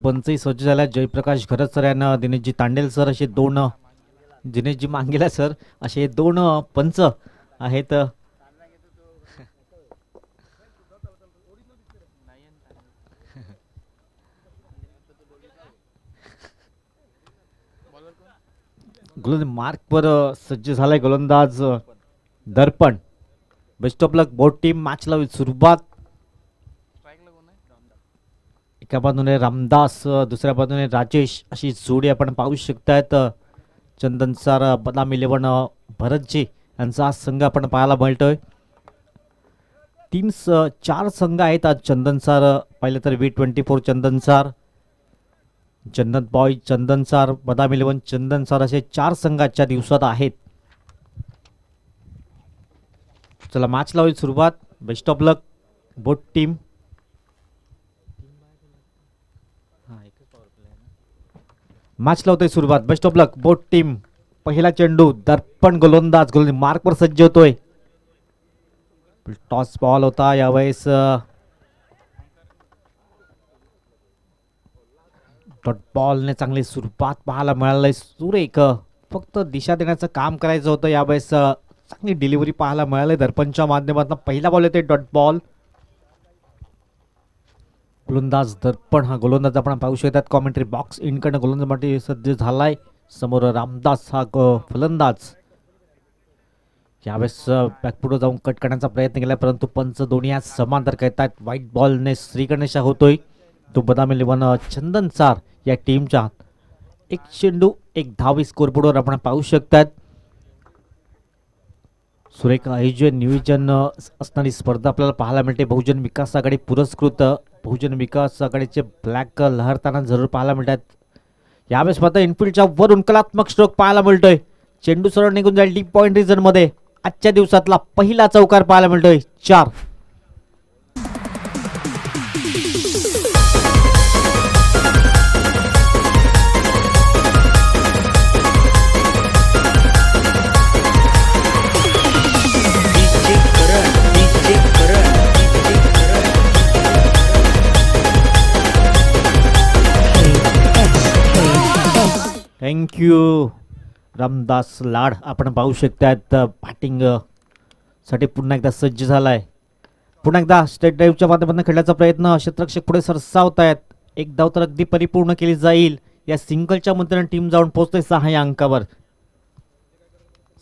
पंचही सज्ज झाला. जयप्रकाश घरत सर यांना दिनेशजी तांडेल सर असे दोन, दिनेशजी मांगेला सर असे दोन पंच आहेत. मार्कवर सज्ज झालाय गोलंदाज दर्पण. Best of luck both team. मॅचला सुरुवात. एका बाजूने रामदास, दुसऱ्या बाजूने राजेश अशी जोडी आपण पाहू शकतायत. चंदन सर, बदाम 11 भरतजी यांचा आज संघ आपण पाहायला मिळतोय. 4 संघ आहेत आज. चंदन सर पाहिलं तर V24 चंदन सर, चंदन बॉय चंदन सर, बदाम 11 चंदन सर असे 4 संघ आजच्या दिवसात आहेत. चला मॅचला होईल सुरुवात. Best of luck both team. मॅचला होतोय सुरुवात. Best of luck both team. पहिला चेंडू दर्पण गोलंदाज मार्कवर सज्ज होतोय. टॉस बॉल होता यावेळेस. डॉट बॉलने चांगली सुरुवात पाहायला मिळाली. सुरेख फक्त दिशा देण्याचं काम करायचं होतं यावेळेस. चांगली डिलिव्हरी पाहायला मिळाली दर्पणच्या माध्यमातून. पहिला बॉल येते डॉट बॉल. गोलंदाज दर्पण हा गोलंदाज आपण पाहू शकतात. कॉमेंट्री बॉक्स इनकडनं गोलंदाज सज्ज झालाय. समोर रामदास हा फलंदाज. यावेळेस बॅकफुटवर जाऊन कट करण्याचा प्रयत्न केला परंतु पंच दोन्ही आज समांतर करतात. व्हाईट बॉलने श्रीगणेशा होतोय. तो बदाम 11 चंदन सर या टीमच्या. एक चेंडू एक धाव स्कोरबोर्डवर आपण पाहू शकतात. सुरेख आयोजन नियोजन असणारी स्पर्धा आपल्याला पाहायला मिळते. बहुजन विकास आघाडी पुरस्कृत. बहुजन विकास आघाडीचे ब्लॅक लहरताना जरूर पाहायला मिळतात. यावेळेस मात्र इनफिल्डच्या वरून कलात्मक स्ट्रोक पाहायला मिळतोय. चेंडू सरळ निघून जाईल डीप पॉइंट रिजन मध्ये. आजच्या दिवसातला पहिला चौकार पाहायला मिळतोय. 4. थँक्यू रामदास लाड. आपण पाहू शकतात बॅटिंग साठी पुन्हा एकदा सज्ज झालाय. पुन्हा एकदा स्टेट ड्राईव्हच्या माध्यमातून खेळण्याचा प्रयत्न. क्षेत्ररक्षक पुढे सरसावत आहेत. एक धाव तर अगदी परिपूर्ण केली जाईल. या सिंगलच्या मदतीने टीम जाऊन पोहोचते 6 या अंकावर.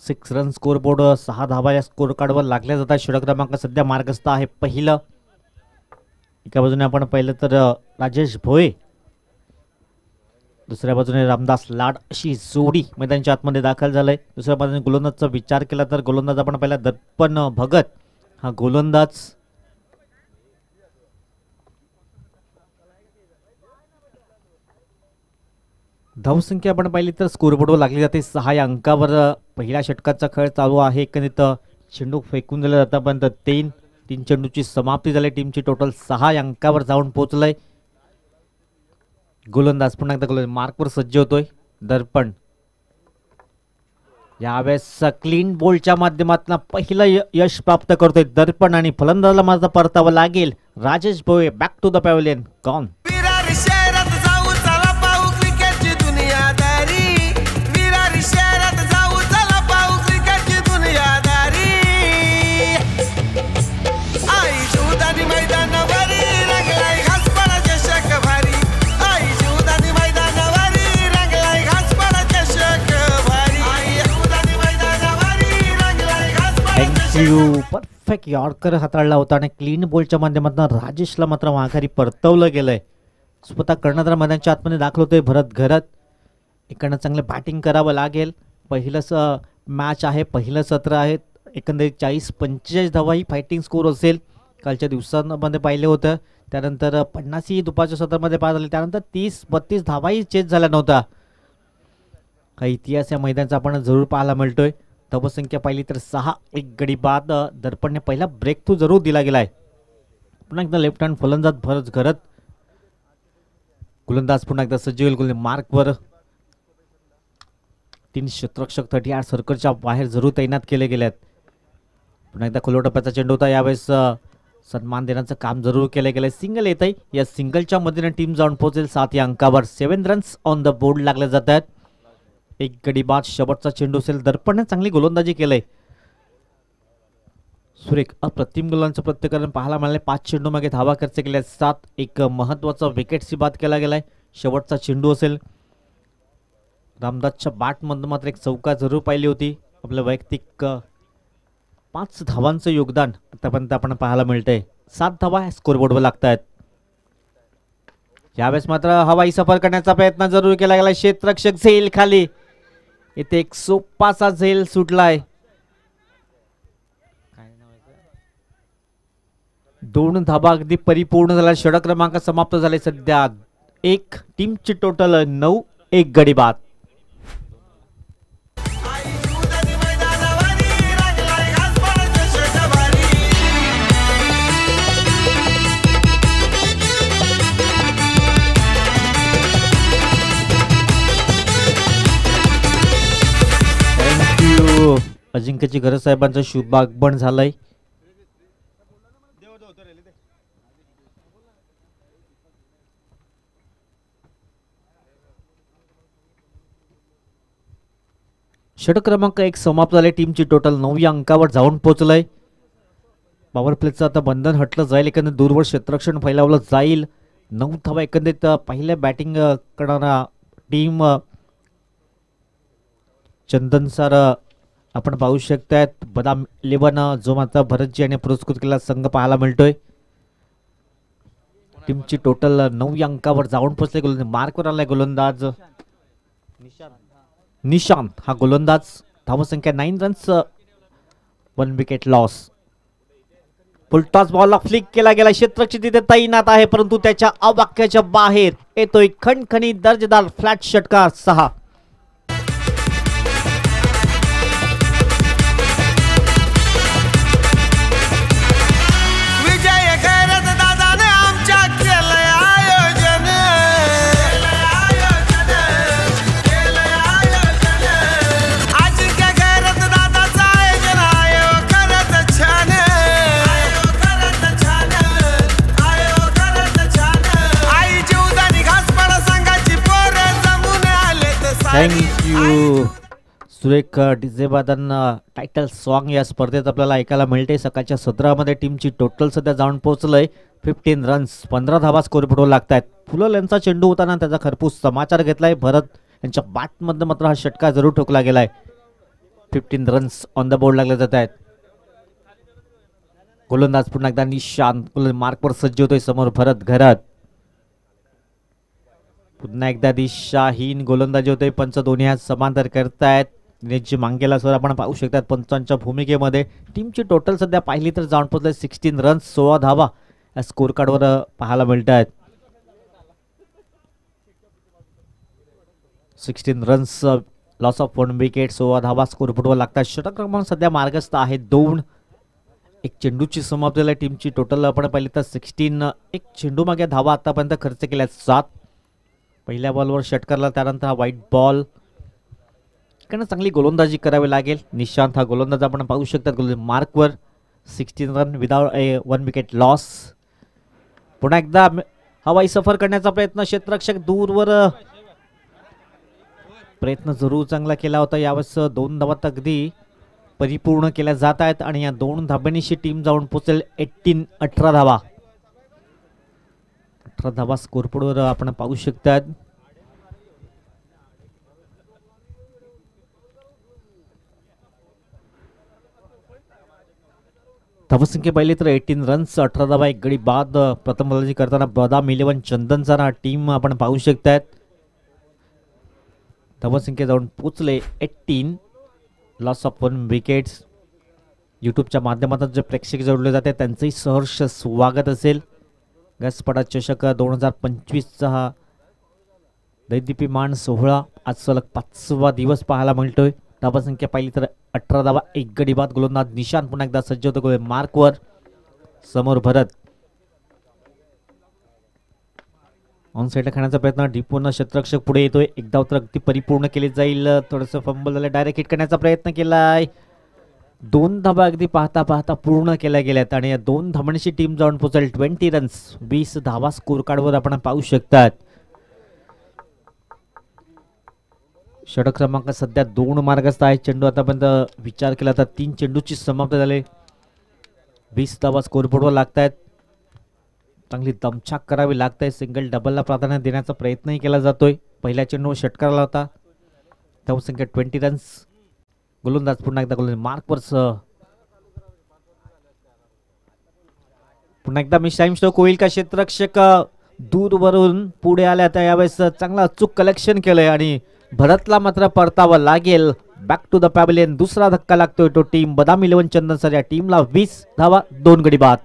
6 रन स्कोर बोर्ड. 6 धावा या स्कोर कार्डवर लागल्या जातात. षटक क्रमांक सध्या मार्गस्थ आहे. पहिलं एका बाजूने आपण पाहिलं तर राजेश भोये, दुसऱ्या बाजूने रामदास लाड अशी जोडी मैदानाच्या आतमध्ये दाखल झालाय. दुसऱ्या बाजूने गोलंदाजचा विचार केला तर गोलंदाज आपण पाहिला दर्पण भगत हा गोलंदाज. धावसंख्या आपण पाहिली तर स्कोरबोर्डवर लागली जाते 6 या अंकावर. पहिल्या षटकाचा खेळ चालू आहे. एकंदरीत चेंडू फेकून दिला जातापर्यंत 3 चेंडूची समाप्ती झाली. टीमची टोटल 6 या अंकावर जाऊन पोहोचलंय. गोलंदाज पुन्हा एकदा गोलंदाज मार्कवर सज्ज होतोय. दर्पण यावेळेस क्लीन बोलच्या माध्यमातून पहिलं यश प्राप्त करतोय दर्पण आणि फलंदाजाला माझा परतावा लागेल. Rajesh Bhoye back to the pavilion gone. Perfect yorker हाताळला होता आणि क्लीन बॉलच्या माध्यमातून राजेशला मात्र माघारी परतवलं गेलंय. स्वतः कर्णधार मैदानाच्या आतमध्ये दाखल होतोय भरत घरत. इकडनं चांगलं बॅटिंग करावं लागेल. पहिलंच मॅच आहे, पहिलं सत्र आहे. एकंदरीत 40-45 धावा ही फायटिंग स्कोर असेल. कालच्या दिवसांमध्ये पाहिलं होतं. त्यानंतर 50 ही दुपारच्या सत्रामध्ये पास झाले. त्यानंतर 30-32 धावाही चेस झाल्या नव्हता. हा इतिहास या मैदानाचा आपण जरूर पाहायला मिळतोय. धावसंख्या पाहिली तर 6. एक गडी बाद. दर्पणने पहिला ब्रेक थ्रू जरूर दिला गेलाय. पुन्हा एकदा लेफ्ट हँड फलंदाज भरत घरत. गोलंदाज पुन्हा एकदा सज्ज होईल मार्कवर. 3 क्षेत्ररक्षक 38 सर्कलच्या बाहेर जरूर तैनात केले गेलेत. पुन्हा एकदा खुल्या टप्प्याचा चेंडू होता. यावेळेस सन्मान देण्याचं काम जरूर केलं गेलं. सिंगल येत आहे. या सिंगलच्या मदतीने टीम जाऊन पोहोचेल 7 या अंकावर. 7 रन्स ऑन द बोर्ड लागले जात आहेत. एक गडी बाद. शेवटचा चेंडू असेल. दर्पणने चांगली गोलंदाजी केलंय. सुरेख अप्रतिम गोलांचं प्रत्येकाने पाहायला मिळाले. 5 चेंडू मागे धावा खर्च केल्या. 7 एक महत्वाचा विकेटची बाद केला गेलाय. शेवटचा चेंडू असेल. रामदासच्या बॅटमधून मात्र एक चौका जरूर पाहिली होती. आपलं वैयक्तिक 5 धावांचं योगदान आतापर्यंत आपण पाहायला मिळतंय. 7 धावा स्कोरबोर्डवर लागत आहेत. यावेळेस मात्र हवाई सफर करण्याचा प्रयत्न जरूर केला गेला. क्षेत्ररक्षक झेल खाली. इथे एक सोपासा झेल सुटलाय. 2 धाबा अगदी परिपूर्ण झाला. षटक क्रमांक समाप्त झाले. सध्या एक टीमची टोटल 9. एक गडी बाद. थँक्यू. अजिंक्यची गरज साहेबांचं शुभ आगमन झालंय. षटक क्रमांक 1 समाप्त झाले. टीमची टोटल 9 या अंकावर जाऊन पोहोचलंय. पॉवर प्लेचं आता बंधन हटलं जाईल. एकंदर दूरवर क्षेत्ररक्षण फैलावलं जाईल. 9 धावा एकंदरीत पहिल्या बॅटिंग करणारा टीम चंदन सर आपण पाहू शकतायत. बदाम 11 जो मात्र भरतजी यांनी पुरस्कृत केला संघ पाहायला मिळतोय. टीमची टोटल 9 या अंकावर जाऊन पोहोचले. मार्कवर आलाय गोलंदाज निशांत. हा गोलंदाज. धावसंख्या 9 रन्स 1 विकेट लॉस. फुलटॉस बॉलला फ्लिक केला गेला. क्षेत्ररक्षक तिथे तैनात आहे परंतु त्याच्या अवाक्याच्या बाहेर येतोय खणखणी दर्जेदार फ्लॅट षटकार. 6. थँक्यू. सुरेख डिजेबादन टायटल सॉन्ग या स्पर्धेत आपल्याला ऐकायला मिळते. सकाळच्या सत्रामध्ये टीमची टोटल सध्या जाऊन पोहोचलंय 15 रन्स. 15 धावा स्कोरबोर्डवर लागत आहेत. फुलल यांचा चेंडू होताना त्याचा खरपूस समाचार घेतलाय. भरत यांच्या बॅटमध्ये मात्र हा षटकार जरूर ठोकला गेलाय. 15 रन्स ऑन द बोर्ड लागले जात आहेत. गोलंदाज पुन्हा एकदा निशांत मार्कवर सज्ज होतोय. समोर भरत घरत. पुन्हा एकदा दिशाहीन गोलंदाजी होते. पंच दोन्ही हात समांतर करतायत. दिनेशजी मांगेला सर आपण पाहू शकतात पंचांच्या भूमिकेमध्ये. टीमची टोटल सध्या पाहिली तर जाऊन पोहोचले 16 रन्स 16 धावा या स्कोर कार्डवर पाहायला मिळत आहेत. 16 रन्स लॉस ऑफ 1 विकेट 16 धावा स्कोर बोर्डवर लागतात. षटक क्रमांक सध्या मार्गस्थ आहे 2. एक चेंडूची समाप्ती झाली. टीमची टोटल आपण पाहिली तर 16. एक चेंडू मागे धावा आतापर्यंत खर्च केल्या 7. पहिल्या बॉलवर षटकारला त्यानंतर हा व्हाईट बॉल. इकडनं चांगली गोलंदाजी करावी लागेल. निशांत हा गोलंदाज आपण पाहू शकतात मार्कवर. 16 रन विदाउट 1 विकेट लॉस. पुन्हा एकदा हवाई सफर करण्याचा प्रयत्न. क्षेत्ररक्षक दूरवर. प्रयत्न जरूर चांगला केला होता. यावेळेस 2 धावात अगदी परिपूर्ण केल्या जात आहेत आणि या 2 धाब्यांनीशी टीम जाऊन पोहोचेल 18 धावा. 18 धावा स्कोरबोर्डवर आपण पाहू शकतात. धावसंख्या पाहिली तर 18 रन्स 18 धावा 1 गडी बाद. प्रथम गोलंदाजी करताना बदाम 11 चंदनचा हा टीम आपण पाहू शकतात. धावसंख्या जाऊन पोचले 18. Loss of 1 wickets. यूट्यूबच्या माध्यमातून जे प्रेक्षक जोडले जाते त्यांचंही सहर्ष स्वागत असेल. व्यासपीठ चषक 2025चा हा दैदीप्यमान सोहळा आज सलग 5वा दिवस पाहायला मिळतोय. धावसंख्या पाहिली तर 18 धावा 1 गडी बाद. गोलंदाज निशांत पुन्हा एकदा सज्ज होतो मार्कवर. समोर भरत. ऑन साईडला खेळण्याचा प्रयत्न. डीपूर्ण क्षेत्ररक्षक पुढे येतोय. एक धाव तर अगदी परिपूर्ण केली जाईल. थोडंसं फंबल झालं. डायरेक्ट हिट करण्याचा प्रयत्न केलाय. 2 धावा अगदी पाहता पाहता पूर्ण केल्या गेल्यात आणि या 2 धावांची टीम जाऊन पोहोचेल 20 रन्स. 20 धावा स्कोर कार्डवर आपण पाहू शकतात. षटक क्रमांक सध्या 2 मार्गस्थ आहे. चेंडू आतापर्यंत विचार केला तर 3 चेंडूची समाप्त झाले. 20 धावा स्कोरबोर्डवर लागत आहेत. चांगली दमछाक करावी लागते. सिंगल डबलला प्राधान्य देण्याचा प्रयत्नही केला जातोय. पहिल्या चेंडूवर षटकाराला होता. धावसंख्या 20 रन्स. गोलंदाज पुन्हा एकदा गोलंदाज मार्कवर पुन्हा एकदा मिस टाइम स्ट्रोक होईल का? क्षेत्ररक्षक दूरवरून पुढे आल्या तर यावेळेस चांगला अचूक कलेक्शन केलंय आणि भरतला मात्र परतावा लागेल. Back to the pavilion. दुसरा धक्का लागतोय तो टीम बदाम 11 चंदन सर या टीमला 20 धावा 2 गडी बाद.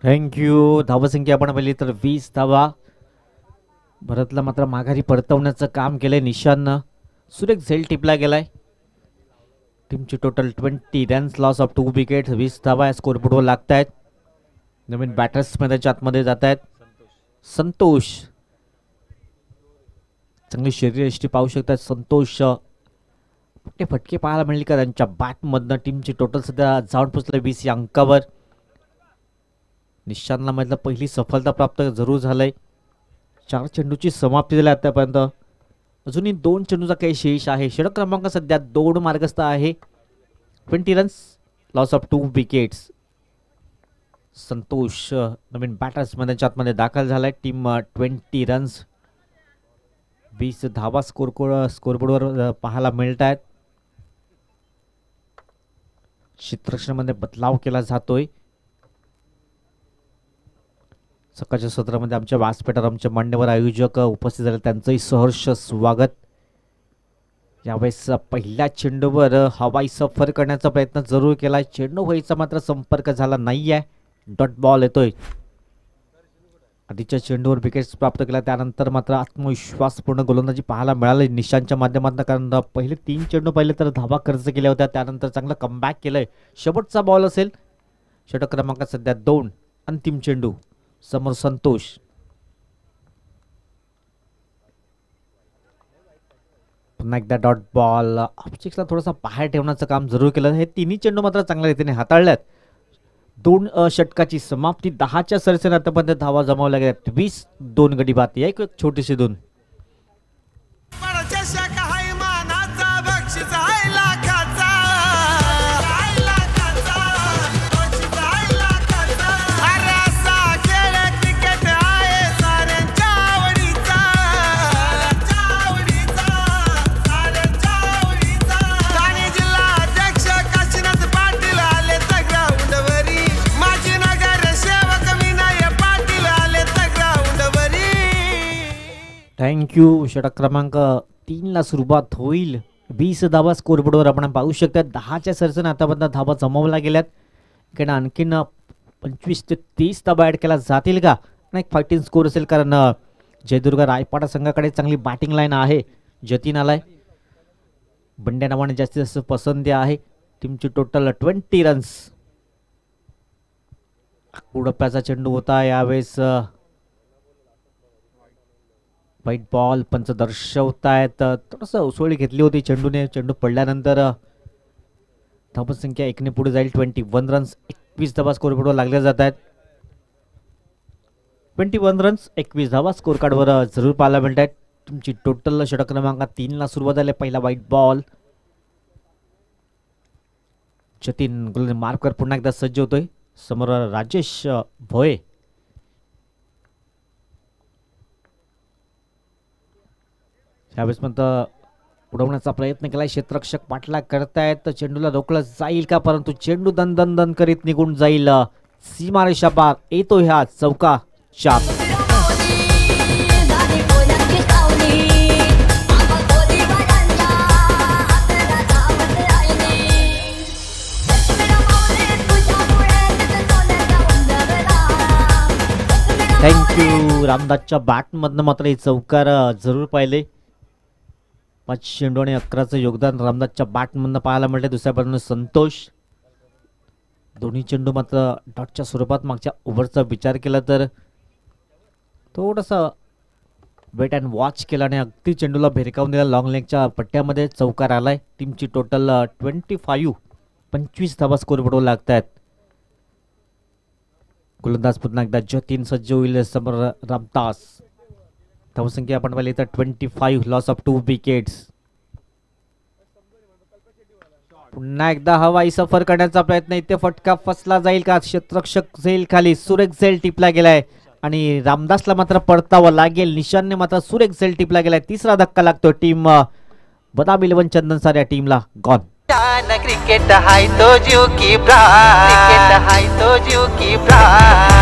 थँक्यू. धावसंख्या आपण पाहिली तर 20 धावा. भरतला मात्र माघारी परतवण्याचं काम केलंय निशाननं. सुरेख झेल टिपला गेलाय. टीमची total 20 runs. Loss of 2 wicket. 20 धावा या स्कोरबोर्डवर लागत आहेत. नवीन बॅटर्स मैदानाच्या आतमध्ये जात आहेत. संतोष चांगली शरीरयष्टी पाहू शकतात. संतोष फटके पाहायला मिळेल का त्यांच्या बॅटमधनं? टीमची टोटल सध्या जाऊन पोचले 20 या अंकावर. निशानला मधलं पहिली सफलता प्राप्त जरूर झालंय. 4 चेंडूची समाप्ती झाली आतापर्यंत. अजूनही 2 चेंडूचा काही शेष आहे. षटक क्रमांक सध्या 2 मार्गस्थ आहे. 20 runs. Loss of 2 wickets. Santosh Naveen batters मैदानाच्या आतमध्ये दाखल झालाय. टीम 20 रन्स 20 धावा स्कोरबोर्डवर पाहायला मिळत आहेत. क्षेत्ररक्षणामध्ये बदलाव केला जातोय. सकाळच्या सत्रामध्ये आमच्या व्यासपीठावर आमचे मान्यवर आयोजक उपस्थित झाले. त्यांचंही सहर्ष स्वागत. यावेळेस पहिल्या चेंडूवर हवाई सफर करण्याचा प्रयत्न जरूर केला. चेंडू व्हायचा मात्र संपर्क झाला नाहीये. डॉट बॉल येतोय. आधीच्या चेंडूवर विकेट्स प्राप्त केला. त्यानंतर मात्र आत्मविश्वासपूर्ण गोलंदाजी पाहायला मिळाली निशांच्या माध्यमातून. कारण पहिले 3 चेंडू पाहिले तर धावा खर्च केल्या होत्या. त्यानंतर चांगलं कमबॅक केलंय. शेवटचा बॉल असेल. षटक क्रमांक सध्या 2. अंतिम चेंडू. समोर संतोष. पुन्हा एकदा डॉट बॉल. ऑब्जेक्ट्सला थोडासा बाहेर ठेवण्याचं काम जरूर केलं. हे 3 चेंडू मात्र चांगल्या रीतीने हाताळल्यात. 2 षटकाची समाप्ती. 10च्या सरसेने आतापर्यंत धावा जमावल्या गेल्यात. 20 2 गडी बाद. एक छोटीशी 2. थँक्यू. षटक क्रमांक 3ला सुरुवात होईल. 20 धावा स्कोरबोर्डवर आपण पाहू शकता. 10च्या सरसेने आतापर्यंत धावा जमवल्या गेल्यात. इकडे आणखीन 25 ते 30 धावा ॲड केल्या जातील का? आणि एक फायटिंग स्कोर असेल. कारण जयदुर्ग रायपाडा संघाकडे चांगली बॅटिंग लाईन आहे. जतीन आलाय. बंड्या नावाने जास्तीत जास्त पसंती आहे. टीमची टोटल 20 रन्स. उडप्याचा चेंडू होता यावेळेस. व्हाईट बॉल पंच दर्शवतायत. थोडंसं उसळी घेतली होती चेंडूने. चेंडू पडल्यानंतर धावसंख्या 1 ने पुढे जाईल. 21 रन्स. 21 धावा स्कोरबोर्डवर लागल्या जात आहेत. 21 रन्स 21 धावा स्कोर कार्डवर जरूर पाहायला मिळत आहेत. तुमची टोटल षटक क्रमांक 3ला सुरुवात झाली. पहिला व्हाईट बॉल. जतीन मार्कवर पुन्हा एकदा सज्ज होतोय. समोर राजेश भोये. यावेळेस म्हणतं उडवण्याचा प्रयत्न केलाय, क्षेत्ररक्षक पाठलाग करतायत, चेंडूला रोखलं जाईल का, परंतु चेंडू दन दन दन करीत निघून जाईल सीमारेषा पार. येतो ह्या चौका 4. थँक्यू. रामदासच्या बॅटमधनं मात्र हे चौकार जरूर पाहिले. 5 चेंडू आणि 11चं योगदान रामदासच्या बॅटमधनं पाहायला मिळते. दुसऱ्या बाजूने संतोष. दोन्ही चेंडू मात्र डॉटच्या स्वरूपात. मागच्या ओव्हरचा विचार केला तर थोडंसं वेट अँड वॉच केला आणि अगदी चेंडूला भेरकावून दिला. लॉंग लेगच्या पट्ट्यामध्ये चौकार आलाय. टीमची टोटल 25 धावा स्कोर पडवू लागत आहेत. गोलंदाज पुन्हा एकदा जतीन सज्ज होईल समोर रामदास. धावसंख्या आपण पाहिली तर 25, लॉस ऑफ 2 विकेट्स. पुन्हा एकदा हवाई सफर करण्याचा प्रयत्न. इथे फटका फसला जाईल का, क्षेत्ररक्षक जाईल खाली, सुरेख झेल टिपला गेलाय आणि रामदासला मात्र परतावं लागेल. निशानने मात्र सुरेख झेल टिपला गेलाय. तिसरा धक्का लागतो टीम बदाम 11 चंदनसर या टीमला. गॉन. क्रिकेट हाय तो जीव की प्राण, क्रिकेट हाय तो जीव की प्राण.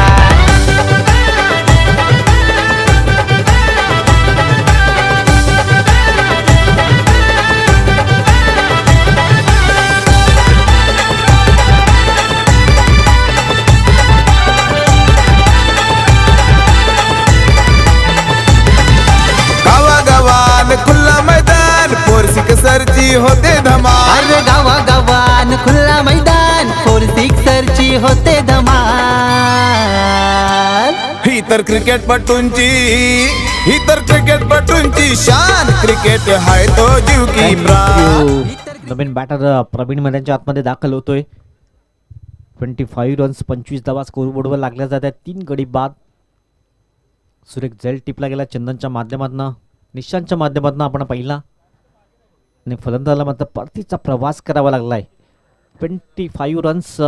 गावागावान खुल्ला मैदान फोर सिक्सरची होते धमाल. अरे गावागावान खुल्ला मैदान 4 सिक्सरची होते धमाल. ही तर क्रिकेटपटूंची शान, क्रिकेट हाय तो जीव की प्राण. नवीन बॅटर प्रवीण मैदानच्या आतमध्ये दाखल होतोय. 25 रन्स 25 धावा स्कोर बोर्डवर लागल्या जातात. 3 गडी बाद. सुरेख झेल टिपला गेला चंदनच्या माध्यमातून, निशांच्या माध्यमातून आपण पाहिला आणि फलंदाजाला मात्र परतीचा प्रवास करावा लागलाय. 25 रन्स.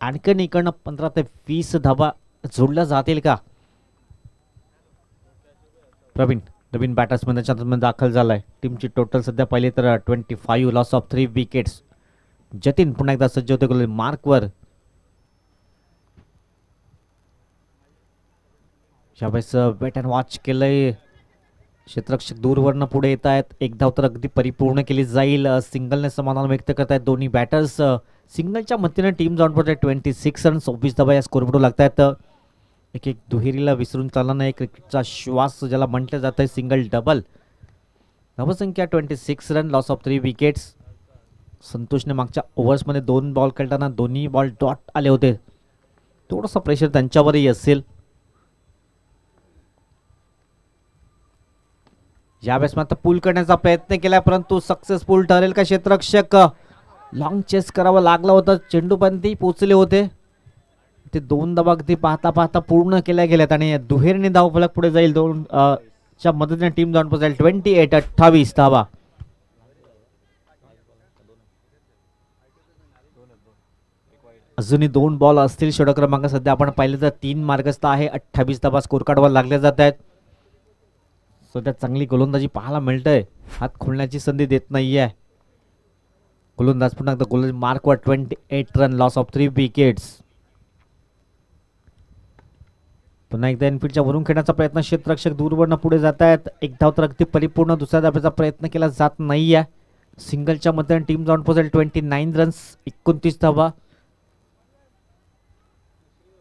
आणखीन इकडनं 15 ते 20 धावा जोडल्या जातील का. प्रवीण नवीन बॅटर्समॅनच्या दाखल झालाय. टीमची टोटल सध्या पाहिली तर 25, लॉस ऑफ 3 विकेट्स. जतीन पुन्हा एकदा सज्ज होते मार्कवर. यावेळेस वेट अँड वॉच केलंय. क्षेत्ररक्षक दूरवरनं पुढे येत आहेत. एक धाव तर अगदी परिपूर्ण केली जाईल. सिंगलने समाधान व्यक्त करतायत दोन्ही बॅटर्स. सिंगलच्या मदतीने टीम जाऊन पडते 26 रन 26 धावा या स्कोरबोर्डवर लागतायत. एक दुहेरीला विसरून चालला नाही. क्रिकेटचा श्वास ज्याला म्हटलं जात आहे, सिंगल डबल. धावसंख्या 26 रन, लॉस ऑफ 3 विकेट्स. संतोषने मागच्या ओव्हर्समध्ये 2 बॉल खेळताना दोन्ही बॉल डॉट आले होते. थोडंसं प्रेशर त्यांच्यावरही असेल. यावेळेस मात्र पूल करण्याचा प्रयत्न केला परंतु सक्सेसफुल ठरेल का क्षेत्ररक्षक. लॉंग चेस करावं लागलं होतं. चेंडूपर्यंतही पोहोचले होते. ते 2 धावा अगदी पाहता पाहता पूर्ण केल्या गेल्यात आणि दुहेरीने धावफलक पुढे जाईल. 2 च्या मदतीने टीम जाऊन पोहोचेल 28 धावा. अजूनही 2 बॉल असतील. षटक क्रमांक सध्या आपण पाहिलं तर 3 मार्गस्थ आहे. 28 धावा स्कोर कार्डवर लागल्या जात आहेत. सध्या चांगली गोलंदाजी पाहायला मिळतंय. हात खोलण्याची संधी देत नाहीये. गोलंदाज पुन्हा एकदा गोलंदाज मार्कवर 28 रन, लॉस ऑफ 3 विकेट्स. पुन्हा एकदा इनफिल्डच्या वरून खेळण्याचा प्रयत्न. क्षेत्ररक्षक दूरवरनं पुढे जात आहेत. एक धाव तर अगदी परिपूर्ण. दुसऱ्या धाब्याचा प्रयत्न केला जात नाहीये. सिंगलच्या मदतीने टीम जाऊन पोहोचेल 29 रन्स 29 धावा.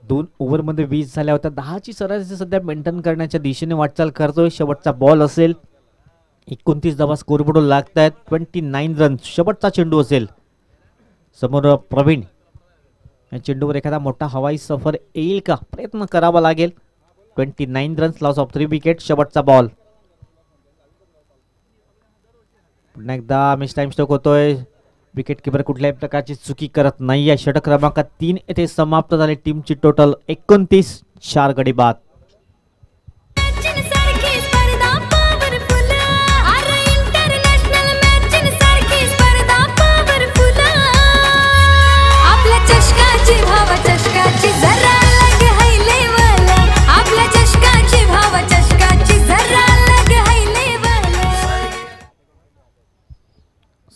2 ओव्हरमध्ये 20 झाल्या होत्या. 10ची सरासरी सध्या मेंटेन करण्याच्या दिशेने वाटचाल करतोय. शेवटचा बॉल असेल. 29 धावा स्कोरबोर्डवर लागत आहेत. 29 रन शेवटचा चेंडू असेल. समोर प्रवीण. या चेंडूवर एखादा मोठा हवाई सफर येईल का, प्रयत्न करावा लागेल. 29 रन्स, लॉस ऑफ 3 विकेट. शेवटचा बॉल. पुन्हा एकदा मिस टाइम स्ट्रोक होतोय. विकेट किपर कुठल्याही प्रकारची चुकी करत नाहीये. षटक क्रमांक 3 येथे समाप्त झाले. टीमची टोटल 29, 4 गडी बाद.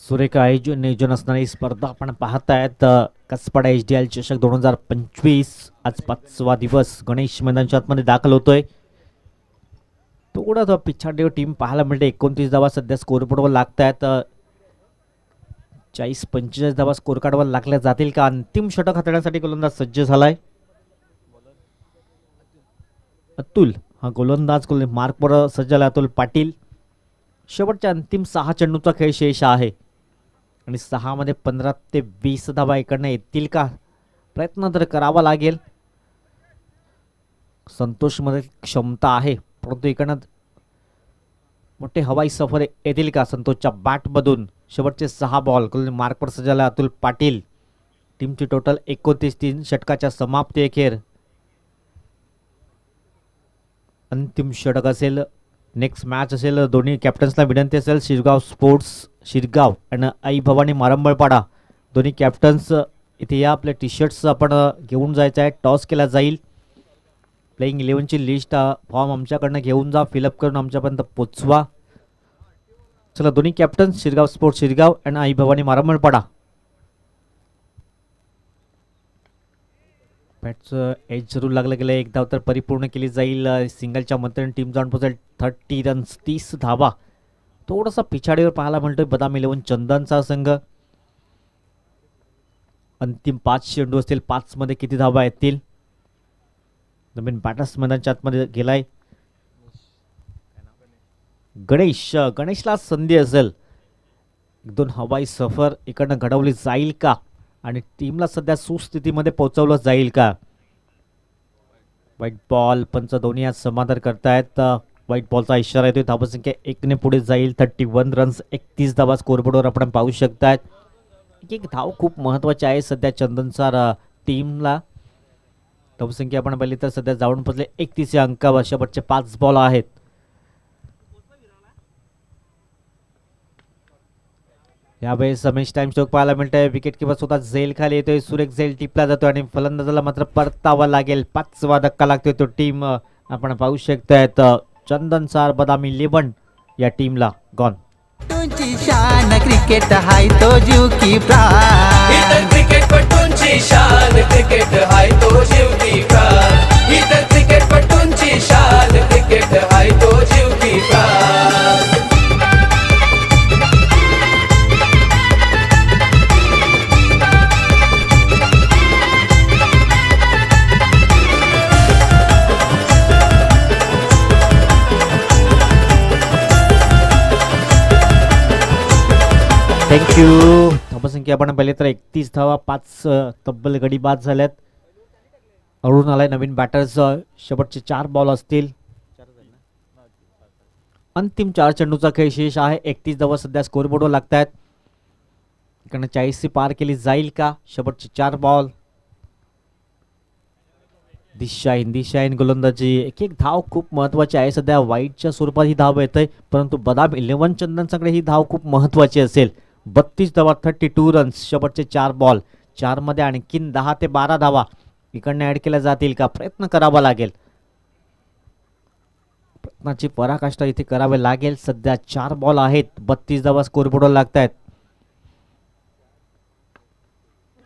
सुरेख नियोजन असणारी स्पर्धा आपण पाहतायत. कसपाडा HDL चषक 2025 आज 5वा दिवस गणेश मैदानच्या आतमध्ये दाखल होतोय. थोडा पिछाडीवर टीम पाहायला मिळते. 29 धावा सध्या स्कोरबोर्डवर लागत आहेत. 40-45 धावा स्कोर कार्डवर लागल्या जातील का? अंतिम षटक हाताळण्यासाठी गोलंदाज सज्ज झालाय. अतुल हा गोलंदाज मार्कवर सज्ज झाला. अतुल पाटील. शेवटच्या अंतिम 6 चेंडूचा खेळ शेष आहे आणि 6 मध्ये 15 ते 20 धावा इकडनं येतील का? प्रयत्न तर करावा लागेल. संतोष मध्ये क्षमता आहे परंतु इकडनं मोठे हवाई सफर येतील का संतोषच्या बॅट मधून? शेवटचे 6 बॉल मार्कवर सज्ज झाला अतुल पाटील. टीमची टोटल 29-3 षटकाच्या समाप्ती अखेर अंतिम षटक असेल. नेक्स्ट मॅच असेल. दोन्ही कॅप्टन्सला विनंती असेल. शिरगाव स्पोर्ट्स शिरगाव आणि आई भवानी मारंबळपाडा दोन्ही कॅप्टन्स इथे या. आपले टी शर्ट्स आपण घेऊन जायचं आहे. टॉस केला जाईल. प्लेइंग 11ची लिस्ट फॉर्म आमच्याकडनं घेऊन जा. फिलअप करून आमच्यापर्यंत पोचवा. चला दोन्ही कॅप्टन्स शिरगाव स्पोर्ट्स शिरगाव आणि आई भवानी मारंबळपाडा. बॅटचं एज जरूर लागलं गेलं. एक धाव तर परिपूर्ण केली जाईल. सिंगलच्या मदतीने टीम जाऊन पोहोचेल 30 रन्स 30 धावा. थोडासा पिछाडीवर पाहायला मिळतोय बदाम 11 चंदनचा संघ. अंतिम 5 चेंडू असतील. 5 मध्ये किती धावा येतील? नवीन बॅटर्स मैदानच्या आतमध्ये गेलाय. गणेशला संधी असेल. 1-2 हवाई सफर इकडनं घडवली जाईल का आणि टीमला सध्या सुस्थितीमध्ये पोहोचवलं जाईल का? White ball. पंच दोन्ही आज समाधान करतायत. व्हाईट बॉलचा इशारा येतोय. धावसंख्या 1 ने पुढे जाईल. 31 रन्स 31 धावा स्कोरबोर्डवर आपण पाहू शकतायत. एक धाव खूप महत्वाची आहे सध्या चंदनसार टीमला. धावसंख्या आपण पाहिली तर सध्या जाऊन पोहोचले 31 या अंकावर. शेवटचे 5 बॉल आहेत. यावेळेस समेश टाइम स्ट्रोक पाहायला मिळतंय. विकेट किंवा स्वतः झेल खाली येतोय. सुरेख झेल टिपला जातोय आणि फलंदाजाला मात्र परतावा लागेल. 5वा धक्का लागतोय. तो टीम आपण पाहू शकतायत. चंदनसार बदामी 11 या टीमला गॉन. तुमची शान क्रिकेट हाय तो जीव की प्राण. इतर क्रिकेटपटूंची शान क्रिकेट हाय तो जीव की प्राण. इतर क्रिकेटपटूंची शान क्रिकेट हाय तो जीव की प्राण. थँक्यू. धावसंख्या आपण पाहिली तर 31 धावा 5 तब्बल गडी बाद झाल्यात. अरुण आलाय नवीन बॅटर्स. शेवटचे 4 बॉल असतील. अंतिम 4 चेंडूचा खेळ शेष आहे. 31 धावा सध्या स्कोरबोर्डवर लागत आहेत. इकडनं 40 पार केली जाईल का? शेवटचे 4 बॉल. दिशाहीन गोलंदाजी. एक धाव खूप महत्वाची आहे. सध्या वाईटच्या स्वरूपात ही धाव येत आहे परंतु बदाम 11 चंदनसाकडे ही धाव खूप महत्वाची असेल. 32 धावा 32 रन्स. शेवटचे 4 बॉल. 4 मध्ये आणखीन 10 ते 12 धावा इकडनं ऍड केल्या जातील का? प्रयत्न करावा लागेल. प्रयत्नाची पराकाष्ठा इथे करावी लागेल. सध्या 4 बॉल आहेत. 32 धावा स्कोरबोर्डवर लागत आहेत.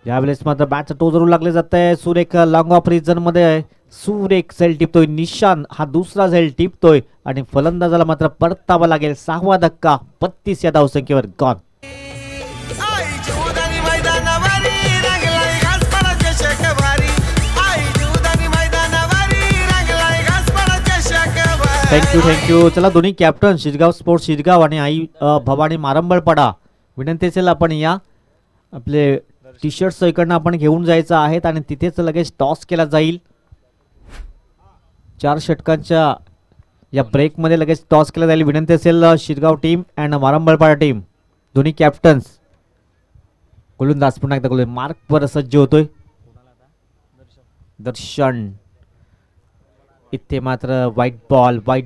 यावेळेस मात्र बॅटचा टो जरूर लागले जात आहे. सुरेख लॉंग ऑफ रिजन मध्ये आहे. सुरेख झेल टिपतोय. निशान हा दुसरा झेल टिपतोय आणि फलंदाजाला मात्र परतावा लागेल. 6वा धक्का 32 या धावसंख्येवर गॉन. थँक्यू. चला दोन्ही कॅप्टन शिरगाव स्पोर्ट्स शिरगाव आणि आई भवानी मारंबळपाडा विनंती असेल आपण या. आपले टी शर्ट्स इकडनं आपण घेऊन जायचं आहेत आणि तिथेच लगेच टॉस केला जाईल. 4 षटकांच्या या ब्रेकमध्ये लगेच टॉस केला जाईल. विनंती असेल शिरगाव टीम अँड मारंबळपाडा टीम. दोन्ही कॅप्टन्स. गोलंदाज पुन्हा एकदा गोलंदाज मार्कवर सज्ज होतोय. दर्शन. इथे मात्र व्हाईट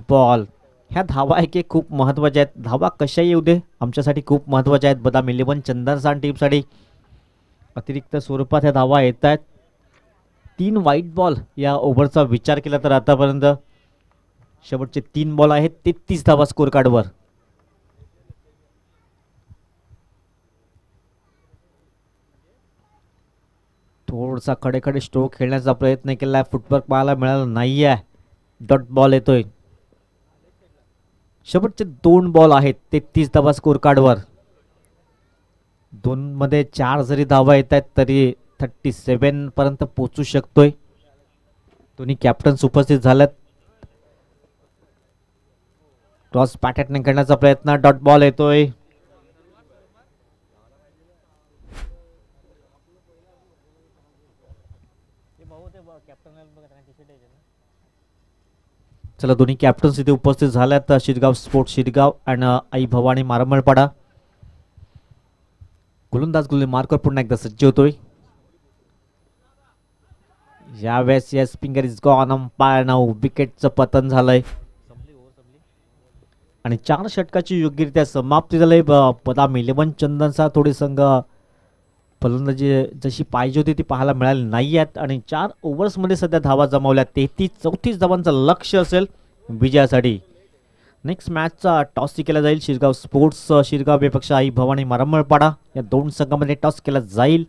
बॉल. ह्या धावा आहे की खूप महत्वाच्या आहेत. धावा कशा येऊ दे आमच्यासाठी खूप महत्वाच्या आहेत. बदाम 11 चंदनसार टीमसाठी अतिरिक्त स्वरूपात ह्या धावा येत आहेत. 3 व्हाईट बॉल या ओव्हरचा विचार केला तर आतापर्यंत शेवटचे 3 बॉल आहेत. 33 धावा स्कोर कार्डवर. थोडासा कडेकडे स्ट्रोक खेळण्याचा प्रयत्न केला, फुटवर्क पाहायला मिळाला नाही आहे. डॉट बॉल येतोय. शेवटचे 2 बॉल आहेत 33 धावा स्कोर कार्डवर. 2 मध्ये 4 जरी धावा येत आहेत तरी 37 पर्यंत पोहोचू शकतोय. दोन्ही कॅप्टन्स उपस्थित झालेत. क्रॉस पॅटर्न करण्याचा प्रयत्न, डॉट बॉल येतोय. चला दोन्ही कॅप्टन्स इथे उपस्थित झाल्यात. शिरगाव स्पोर्ट्स शिरगाव आणि आई भवानी मारमळपाडा. गोलंदाज गोलंदाज मार्कर पुन्हा एकदा सज्ज होतोय. यावेळेस yes finger is gone umpire now. विकेटचं पतन झालंय आणि 4 षटकाची योग्यरित्या समाप्ती झाली. पदाम 11 चंदनचा थोडे संघ फलंदाजी जशी पाहिजे होती ती पाहायला मिळाली नाही आहेत आणि 4 ओव्हर्समध्ये सध्या धावा जमावल्या. 33-34 धावांचं लक्ष्य असेल विजयासाठी. नेक्स्ट मॅचचा टॉस केला जाईल. शिरगाव स्पोर्ट्स शिरगाव विपक्षा आई भवानी मारमळपाडा या 2 संघामध्ये टॉस केला जाईल.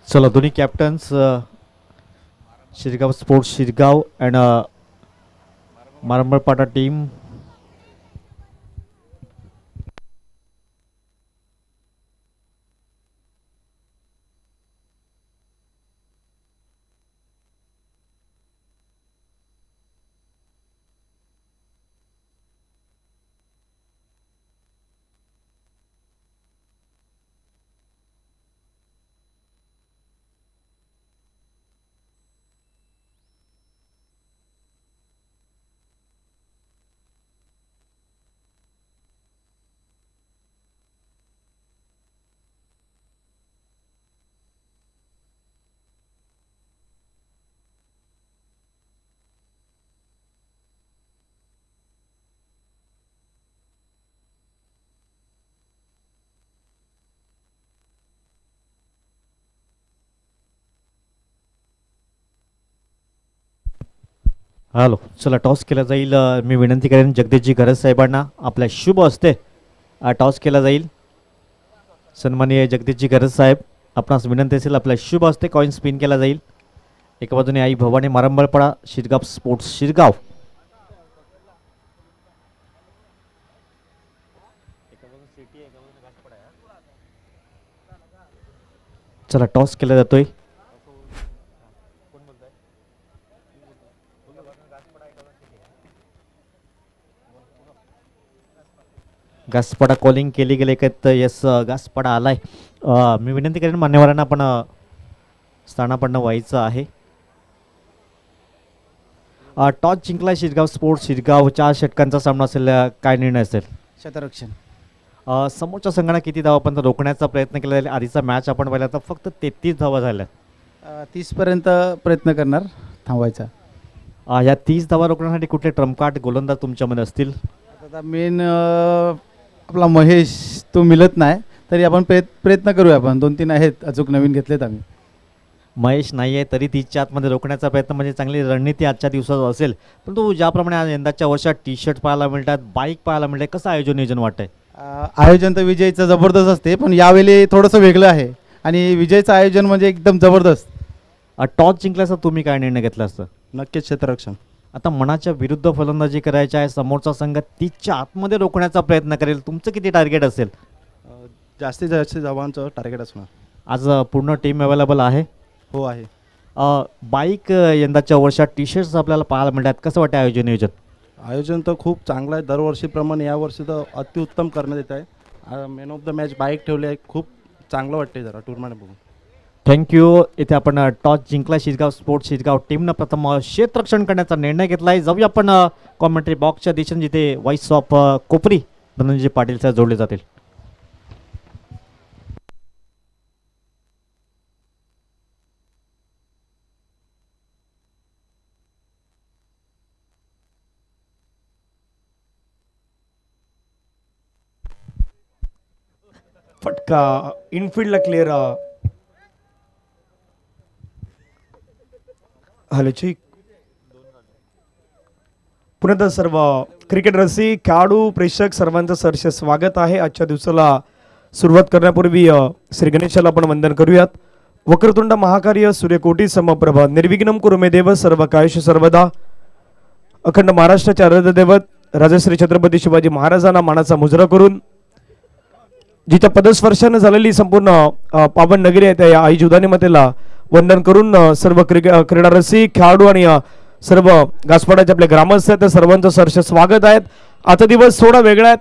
चला दोन्ही captains Shirgaon sports Shirgaon and Marmalpada team hello चला टॉस केला जाईल. मी विनंती करेन जगदीशजी गरज साहेबांना आपल्या शुभ हस्ते टॉस केला जाईल. सन्माननीय जगदीशजी गरज साहेब आपणास विनंती असेल आपल्या शुभ हस्ते कॉइन स्पिन केला जाईल. एका बाजूने आई भवानी मारंबळपाडा शिरगाव स्पोर्ट्स शिरगाव चला टॉस केला जातोय. घासपाडा कॉलिंग केली गेले का यस घासपाडा आलाय. मी विनंती करेन मान्यवरांना आपण स्थानापन्न व्हायचं आहे. टॉस जिंकला शिरगाव स्पोर्ट्स शिरगाव. 4 षटकांचा सामना असेल. काय निर्णय असेल? क्षेत्ररक्षण. समोरच्या संघाने किती धावापर्यंत रोखण्याचा प्रयत्न केला जाईल? आधीचा मॅच आपण पाहिला तर फक्त 33 धावा झाल्या. 30पर्यंत प्रयत्न करणार थांबवायचा. या 30 धावा रोखण्यासाठी कुठले ट्रम्प कार्ड गोलंदाज तुमच्यामध्ये असतील? आता मेन आपला महेश तो मिळत नाही तरी आपण प्रयत्न करूया. आपण 2-3 आहेत अचूक नवीन घेतलेत आम्ही. महेश नाही आहे तरी तिच्या आतमध्ये रोखण्याचा प्रयत्न म्हणजे चांगली रणनीती आजच्या दिवसात असेल. परंतु ज्याप्रमाणे आज यंदाच्या वर्षात टी शर्ट पाहायला मिळतात, बाईक पाहायला मिळते, कसं आयोजन नियोजन वाटतंय? आयोजन तर विजयचं जबरदस्त असते, पण यावेळी थोडंसं वेगळं आहे आणि विजयचं आयोजन म्हणजे एकदम जबरदस्त. टॉस जिंकल्याचा तुम्ही काय निर्णय घेतला असतं? नक्कीच क्षेत्ररक्षण. आता मनाच्या विरुद्ध फलंदाजी करायची आहे, समोरचा संघ तिच्या आतमध्ये रोखण्याचा प्रयत्न करेल, तुमचं किती टार्गेट असेल? जास्तीत जास्त धावांचं टार्गेट असणार. आज पूर्ण टीम अवेलेबल आहे? हो आहे. बाईक यंदाच्या वर्षात टी शर्ट्स आपल्याला पाहायला मिळतात, कसं वाटतं आयोजन नियोजन? आयोजन तर खूप चांगलं आहे. दरवर्षीप्रमाणे यावर्षी तर अतिउत्तम करण्यात येत आहे. Man of the match bike ठेवले आहे. खूप चांगलं वाटते जरा टुर्नामेंट बघून. थँक्यू. इथे आपण टॉस जिंकला शिसगाव स्पोर्ट्स शिसगाव टीमनं प्रथम क्षेत्ररक्षण करण्याचा निर्णय घेतला आहे. जाऊया आपण कॉमेंट्री बॉक्सच्या दिशेने जिथे voice of Kopri Dhananjay Patil sir जोडले जातील. फटका इनफिल्डला क्लिअर. हॅलोची पुन्हा सर्व क्रिकेट रसिक खेळाडू प्रेक्षक सर्वांचं सहर्ष स्वागत आहे. आजच्या दिवसाला सुरुवात करण्यापूर्वी श्री गणेशाला आपण वंदन करूयात. वक्रतुंड महाकार्य सूर्यकोटी समप्रभ निर्विघ्नं कुरु मे देव सर्व कायश सर्वदा. अखंड महाराष्ट्राचे आराध्य दैवत राजश्री छत्रपती शिवाजी महाराजांना मानाचा मुजरा करून जिच्या पदस्पर्शानं झालेली संपूर्ण पावन नगरी आहे त्या आई जुदानी मातेला वंदन करून सर्व क्रीडा रसिक खेळाडू आणि सर्व गासपाडाचे आपले ग्रामस्थ आहेत त्या सर्वांचं सहर्ष स्वागत आहे. आजचा दिवस थोडा वेगळा आहे.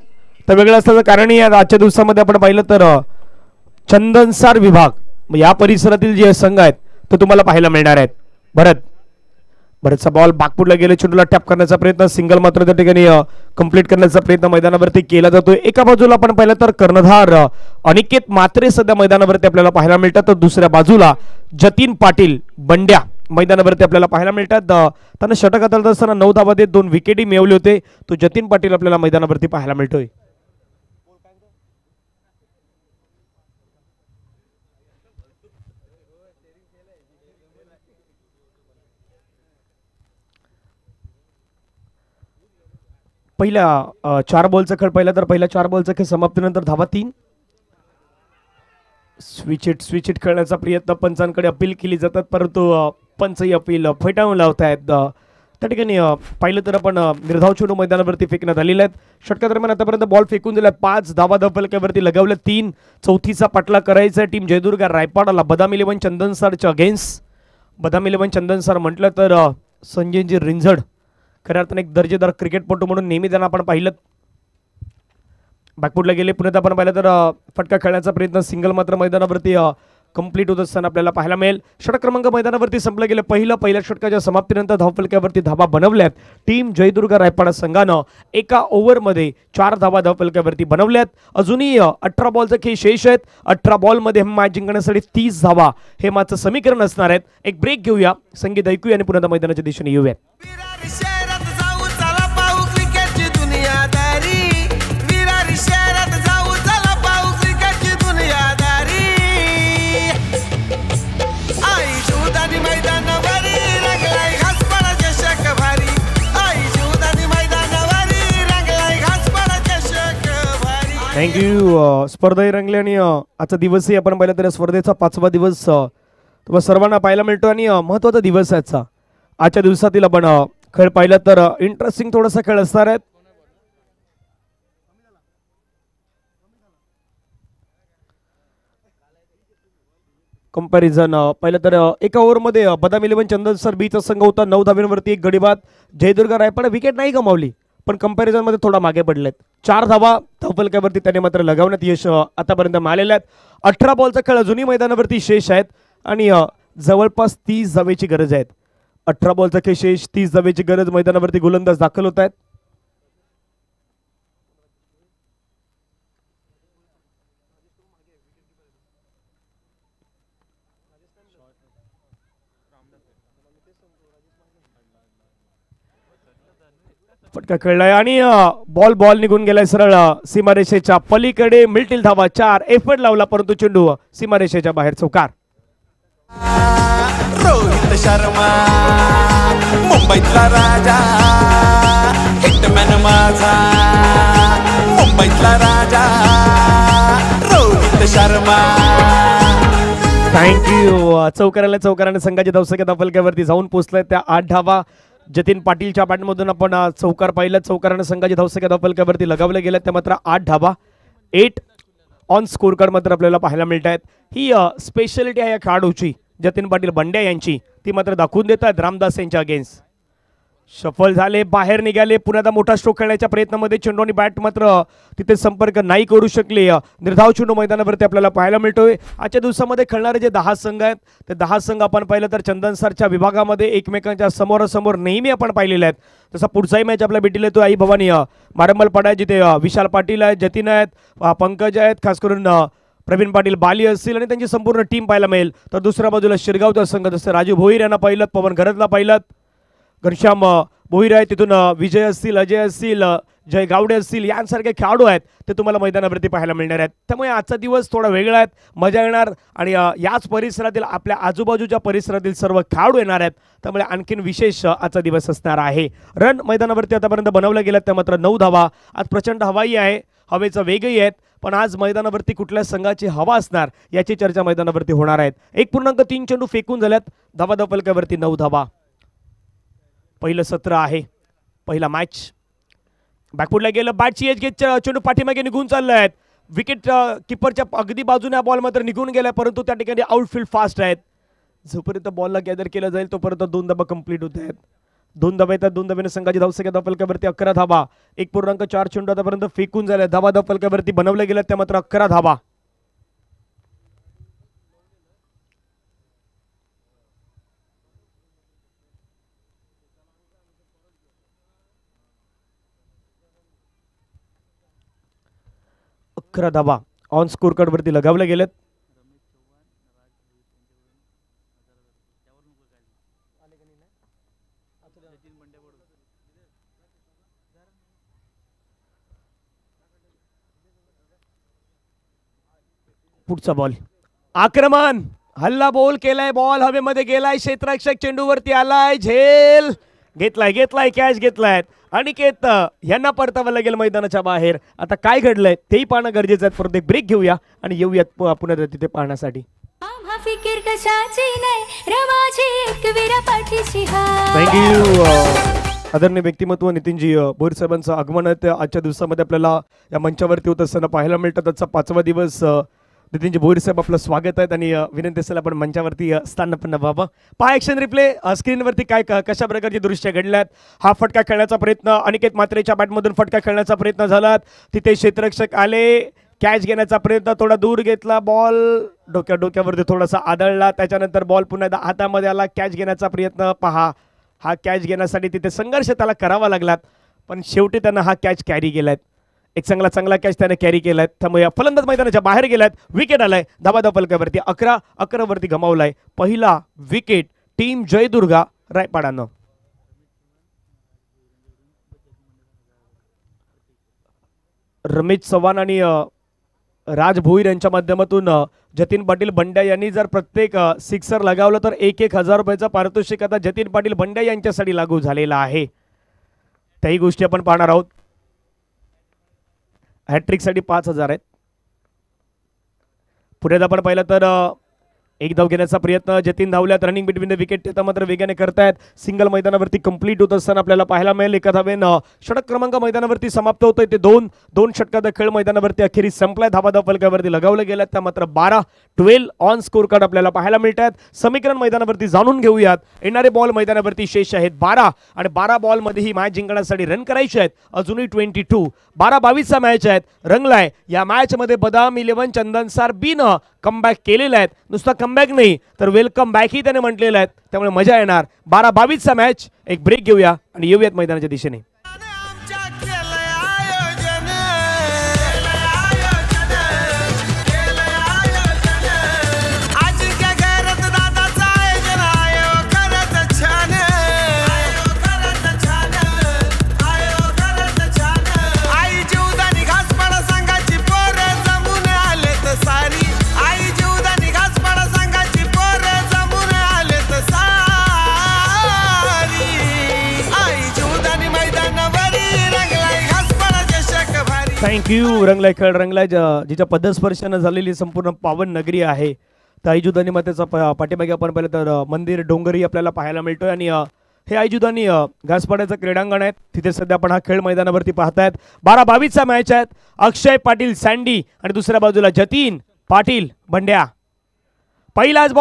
तर वेगळा असल्याचं कारणही आहे आजच्या दिवसामध्ये आपण पाहिलं तर चंदनसार विभाग या परिसरातील जे संघ आहेत ते तुम्हाला पाहायला मिळणार आहेत. भरतचा बॉल बागपूरला गेले, चेंडूला टॅप करण्याचा प्रयत्न, सिंगल मात्र त्या ठिकाणी कंप्लीट करण्याचा प्रयत्न मैदानावरती केला जातोय. एका बाजूला आपण पाहिलं तर कर्णधार अनिकेत मात्रे सध्या मैदानावरती आपल्याला पाहायला मिळतात, तर दुसऱ्या बाजूला जतीन पाटील बंड्या मैदानावरती आपल्याला पाहायला मिळतात. त्यांना षटक हाताळत असताना 9 धावा देत 2 विकेटही मिळवले होते. तो जतीन पाटील आपल्याला मैदानावरती पाहायला मिळतोय. पहिल्या 4 बॉलचा खेळ पाहिला तर पहिल्या 4 बॉलचा खेळ समाप्तीनंतर धावा 3. स्विच इट खेळण्याचा प्रयत्न पंचांकडे अपील केली जातात, परंतु पंचही अपील फेटाळून लावत आहेत. त्या ठिकाणी पाहिलं तर आपण निर्धाव चेंडू मैदानावरती फेकण्यात आलेले आहेत. षटकादरम्यान आतापर्यंत बॉल फेकून दिला 5 धावा धावफलकावरती लगावल्या 3. चौथीचा पाठला करायचा टीम जयदुर्गा रायपाडाला बदाम 11 चंदनसारच्या अगेन्स्ट. बदाम 11 चंदनसार म्हटलं तर संजयजी रिंझड खऱ्या अर्थाने एक दर्जेदार क्रिकेटपटू म्हणून नेहमी त्यांना आपण पाहिलं. बॅकफुटला गेले, पुण्यात आपण पाहिलं तर फटका खेळण्याचा प्रयत्न, सिंगल मात्र मैदानावरती कंप्लीट होत असताना आपल्याला पाहायला मिळेल. षटक क्रमांक मैदानावरती संपलं गेलं. पहिल्या षटकाच्या समाप्तीनंतर धावफलकावरती धावा बनवल्यात टीम जयदुर्गा रायपाडा संघानं. एका ओव्हरमध्ये 4 धावा धावफलकावरती बनवल्यात. अजूनही 18 बॉलचा खेळ शेष आहेत. 18 बॉलमध्ये मॅच जिंकण्यासाठी 30 धावा हे मात्र समीकरण असणार आहेत. एक ब्रेक घेऊया, संगीत ऐकूया आणि पुन्हा मैदानाच्या दिशेने येऊया. शहरात जाऊ चला पाहू क्रिकेटची दुनियादारी. विरारी शहरात जाऊ चला पाहू क्रिकेटची दुनियादारी. आई शिवदानी मैदानावरी रंगलाय घासपाडा चषक भारी. आई शिवदानी मैदानावरी रंगलाय घासपाडा चषक भारी. थँक्यू. स्पर्धाही रंगली आणि आजचा दिवसही आपण पाहिला तर स्पर्धेचा 5वा दिवस तुम्हाला सर्वांना पाहायला मिळतो आणि महत्त्वाचा दिवस आहे आजचा. आजच्या दिवसातील आपण खेळ पाहिला तर इंटरेस्टिंग थोडासा खेळ असणार आहे. कंपॅरिझन पाहिलं तर एका ओव्हरमध्ये बदाम 11 चंदनसर बीचा संघ होता. 9 धावांवरती 1 गडी बाद. जयदुर्गा रायपाडा विकेट नाही गमावली पण कंपॅरिझन मध्ये थोडा मागे पडलेत. 4 धावा धावफलकावरती त्याने मात्र लगावण्यात यश आतापर्यंत मिळालेले आहेत. 18 बॉलचा खेळ अजूनही मैदानावरती शेष आहेत आणि जवळपास 30 धावेची गरज आहे. 18 बॉलचा खेळ शेष, 30 धावेची गरज. मैदानावरती गोलंदाज दाखल होत आहेत. फटका खेळलाय आणि बॉल निघून गेलाय सरळ सीमारेषेच्या पलीकडे. मिळतील धावा 4. एफर्ट लावला परंतु चेंडू सीमारेषेच्या बाहेर. चौकार. रोहित शर्मा मुंबईतला राजा, हिटमॅन माझा मुंबईतला राजा रोहित शर्मा. थँक्यू. चौकाराने संघाच्या धावसंख्या फलकावरती जाऊन पोहोचलाय त्या 8 धावा. जतीन पाटीलच्या बॅटमधून आपण चौकार पाहिलं. चौकाराने संघाची धावसंख्या फलकावरती लगावल्या गेल्या त्या मात्र 8 धावा. 8 ऑन स्कोर कार्ड मात्र आपल्याला पाहायला मिळत आहेत. ही स्पेशालिटी आहे या खेळाडूची जतीन पाटील बंड्या यांची, ती मात्र दाखवून देतात रामदास यांच्या अगेन्स्ट. सफल झाले, बाहेर निघाले. पुन्हा मोठा स्ट्रोक खेळण्याच्या प्रयत्नामध्ये चेंडू आणि बॅट मात्र तिथे संपर्क नाही करू शकले. निर्धाव चेंडू मैदानावरती आपल्याला पाहायला मिळतोय. आजच्या दिवसामध्ये खेळणारे जे 10 संघ आहेत ते 10 संघ आपण पाहिलं तर चंदनसरच्या विभागामध्ये एकमेकांच्या समोरासमोर नेहमी आपण पाहिलेले आहेत. तसा पुढचाही मॅच आपल्या भेटीला येतो आई भवानी मारंबलपाडा, जिथे विशाल पाटील आहेत, जतीन आहेत, पंकज आहेत, खास करून प्रवीण पाटील बाली असतील आणि त्यांची संपूर्ण टीम पाहायला मिळेल. तर दुसऱ्या बाजूला शिरगावचा संघ, जसं राजू भोईर यांना पाहिलं, पवन घरतला पाहिलं, घनश्याम भोईर आहे, तिथून विजय असतील, अजय असतील, जय गावडे असतील, यांसारखे खेळाडू आहेत ते तुम्हाला मैदानावरती पाहायला मिळणार आहेत. त्यामुळे आजचा दिवस थोडा वेगळा आहे, मजा येणार आणि याच परिसरातील आपल्या आजूबाजूच्या परिसरातील सर्व खेळाडू येणार आहेत. त्यामुळे आणखीन विशेष आजचा दिवस असणार आहे. रन मैदानावरती आतापर्यंत बनवल्या गेल्यात त्या मात्र 9 धावा. आज प्रचंड हवाई आहे, हवेचा वेगही आहेत, पण आज मैदानावरती कुठल्या संघाची हवा असणार याची चर्चा मैदानावरती होणार आहेत. 1.3 चेंडू फेकून झाल्यात. धावा फलकावरती 9 धावा. पहिलं सत्र आहे, पहिला मॅच. बॅकफुटला गेलं, बॅटची एज घेत चेंडू पाठीमागे निघून चाललाय. विकेट किपरच्या अगदी बाजूने बॉल मात्र निघून गेलाय, परंतु त्या ठिकाणी आउटफील्ड फास्ट आहेत. जोपर्यंत बॉलला गॅदर केलं जाईल तोपर्यंत 2 धावा कंप्लीट होत आहेत. 2 धावा येतात. 2 धाव्याने संघाची धावसंख्या फलकावरती 11 धावा. 1.4 चेंडू आतापर्यंत फेकून झाल्या. धावा फलकावरती बनवल्या गेल्या त्या मात्र 11 धावा. धावा ऑन स्कोर कार्ड वरती लगावल्या गेल्यात. पुढचा बॉल, आक्रमण, हल्ला बॉल केलाय, बॉल हवेमध्ये गेलाय, क्षेत्ररक्षक चेंडूवरती आलाय, झेल घेतलाय, कॅच घेतलाय. अनिकेत यांना परतावं लागेल मैदानाच्या बाहेर. आता काय घडलंय तेही पाहणं गरजेचं आहे. परत एक ब्रेक घेऊया आणि येऊयात पुन्हा तिथे पाहण्यासाठी. थँक्यू. आदरणीय व्यक्तिमत्व नितीनजी भोईर साहेबांचं आगमन आहे आजच्या दिवसामध्ये आपल्याला या मंचावरती होत असताना पाहायला मिळतात. आजचा 5वा दिवस. नितीनजी भोईर साहेब आपलं स्वागत आहेत आणि विनंती असेल आपण मंचावरती स्थानपन्न व्हावं. पहा ॲक्शन रिप्ले स्क्रीनवरती काय कशा प्रकारची दृश्य घडल्यात. हा फटका खेळण्याचा प्रयत्न, अनिकेत मात्रेच्या बॅटमधून फटका खेळण्याचा प्रयत्न झाला, तिथे क्षेत्ररक्षक आले, कॅच घेण्याचा प्रयत्न, थोडा दूर घेतला, बॉल डोक्यावरती थोडासा आदळला, त्याच्यानंतर बॉल पुन्हा हातामध्ये आला, कॅच घेण्याचा प्रयत्न. पहा, हा कॅच घेण्यासाठी तिथे संघर्ष त्याला करावा लागला, पण शेवटी त्यांना हा कॅच कॅरी केलाय. एक चांगला कॅच त्याने कॅरी केलाय. त्यामुळे फलंदाज मैदानाच्या बाहेर गेलात. विकेट आलाय. धावा फलकावरती 11 वरती गमावलाय. पहिला विकेट टीम जयदुर्गा रायपाडानं. रमेश चव्हाण आणि राज भोईर यांच्या माध्यमातून जतीन पाटील बंड्या यांनी जर प्रत्येक सिक्सर लगावलं तर 1,000 रुपयाचा पारितोषिक आता जतीन पाटील बंड्या यांच्यासाठी लागू झालेला आहे. त्याही गोष्टी आपण पाहणार आहोत. हॅट्रिकसाठी 5,000 आहेत. पुढे आपण पाहिलं तर एक धाव घेण्याचा प्रयत्न, जतीन धावल्यात, रनिंग बिटवीन द विकेट ते मात्र वेगाने करतायत. सिंगल मैदानावरती कंप्लीट होत असताना आपल्याला पाहायला मिळेल. एका धावेनं षटक क्रमांक मैदानावरती समाप्त होतोय. ते दोन षटकाचा खेळ मैदानावरती अखेरीस संपलाय. धावा फलकावरती लगावल्या गेल्यात त्या मात्र 12 ऑन स्कोर कार्ड आपल्याला पाहायला मिळतात. समीकरण मैदानावरती जाणून घेऊयात. येणारे बॉल मैदानावरती शेष आहेत 12 आणि 12 बॉलमध्ये ही मॅच जिंकण्यासाठी रन करायचे आहेत. अजूनही 22. 12-22चा मॅच आहेत. रंगलाय. या मॅच मध्ये बदाम 11 चंदनसार बीनं कमबॅक केलेला आहे. नुसता कमबॅक नाही तर वेलकम बॅक ही त्याने म्हटलेलं आहे. त्यामुळे मजा येणार. 12-22चा मॅच. एक ब्रेक घेऊया आणि येऊयात मैदानाच्या दिशेने. थँक्यू. रंगलाय खेळ रंगलाय. जिच्या पदस्पर्शानं झालेली संपूर्ण पावन नगरी आहे. तर आईजुदानी मातेचा पाठीमागे आपण पाहिलं तर मंदिर डोंगरी आपल्याला पाहायला मिळतोय. आणि हे आईजुदानी घासपाड्याचं क्रीडांगण आहे. तिथे सध्या आपण हा खेळ मैदानावरती पाहतायत. 12-22चा मॅच आहेत. अक्षय पाटील सँडी आणि दुसऱ्या बाजूला जतीन पाटील बंड्या. पहिल्याच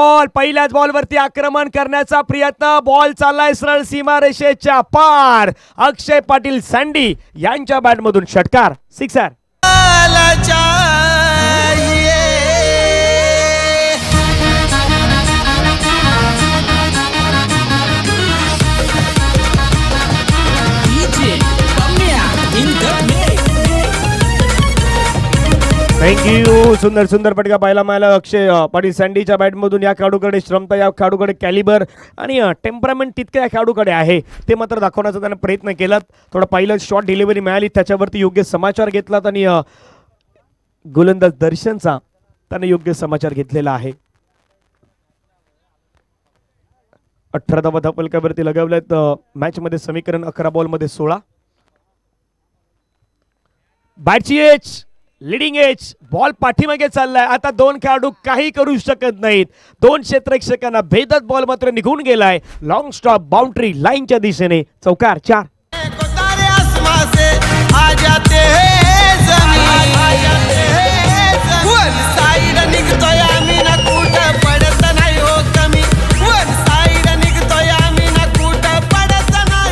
बॉलवरती आक्रमण करण्याचा प्रयत्न. बॉल चाललाय सरळ सीमारेषेच्या पार. अक्षय पाटील सँडी यांच्या बॅटमधून षटकार, सिक्सर. थँक्यू. सुंदर सुंदर पटका पाहायला मिळाला. अक्षय पाटील सँडीच्या बॅटमधून या खेळाडूकडे श्रमता, या खेळाडूकडे कॅलिबर आणि टेम्परामेंट तितक्या या खेळाडूकडे आहे ते मात्र दाखवण्याचा त्याने प्रयत्न केलात. थोडा पहिलं शॉट डिलिव्हरी मिळाली, त्याच्यावरती योग्य समाचार घेतलात आणि गोलंदाज दर्शनचा त्याने योग्य समाचार घेतलेला आहे. 18 धावा धापलकावरती लगावल्यात. मॅच मध्ये समीकरण 11 बॉलमध्ये 16. बॅटची एज, लिडिंग एज, बॉल पाठीमागे चाललाय. आता दोन खेळाडू काही करू शकत नाहीत. दोन क्षेत्ररक्षकांना भेदत बॉल मात्र निघून गेलाय. लॉंग स्टॉप बाउंड्री लाईनच्या दिशेने. चौकार, 4.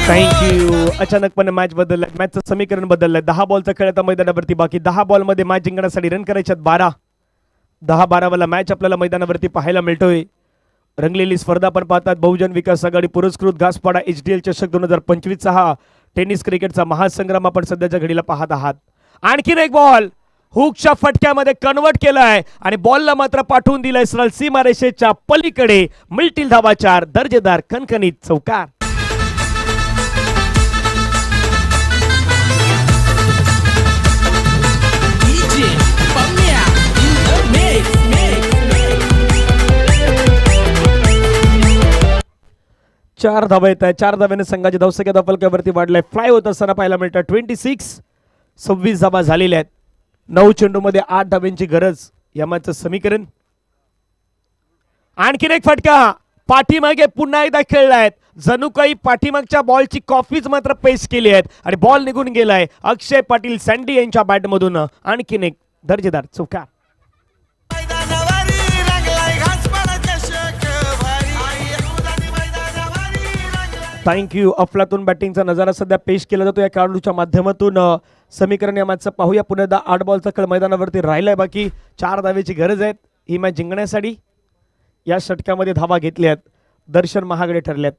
थँक्यू. अचानकपणे मॅच बदललाय. मॅचचं समीकरण बदललंय. 10 बॉलचा खेळ आता मैदानावरती बाकी. 10 बॉलमध्ये मॅच जिंकण्यासाठी रन करायच्यात 12. 10-12 वाला मॅच आपल्याला मैदानावरती पाहायला मिळतोय. रंगलेली स्पर्धा आपण पाहतात. बहुजन विकास आघाडी पुरस्कृत घासपाडा HDL चषक 2025 हा टेनिस क्रिकेटचा महासंग्राम आपण सध्याच्या घडीला पाहत आहात. आणखीन एक बॉल हुकच्या फटक्यामध्ये कन्वर्ट केलाय आणि बॉलला मात्र पाठवून दिलाय सरळ सीमारेषेच्या पलीकडे. मिळतील धावा 4. दर्जेदार खणखणीत चौकार. चार धावा येत आहे. 4 धाव्याने संघाच्या धावसंख्या धापलकावरती वाढलाय. फ्लाय होत असताना पाहायला मिळतं. 26 धावा झालेल्या आहेत. 9 चेंडूमध्ये 8 धाव्यांची गरज. या मॅचचं समीकरण. आणखीन एक फटका. पाठीमागे पुन्हा एकदा खेळलाय. जणू काही पाठीमागच्या बॉलची कॉफीच मात्र पेस्ट केली आहेत आणि बॉल निघून गेलाय. अक्षय पाटील सँडी यांच्या बॅटमधून आणखीन एक दर्जेदार चौकार. थँक्यू. अफलातून बॅटिंगचा नजारा सध्या पेश केला जातो या खेळाडूच्या माध्यमातून. समीकरण या मॅचचं पाहूया. पुन्हा 8 बॉलचा खेळ मैदानावरती राहिलाय बाकी. 4 धावेची गरज आहे ही मॅच जिंकण्यासाठी. या षटकामध्ये धावा घेतल्यात. दर्शन महागडे ठरल्यात.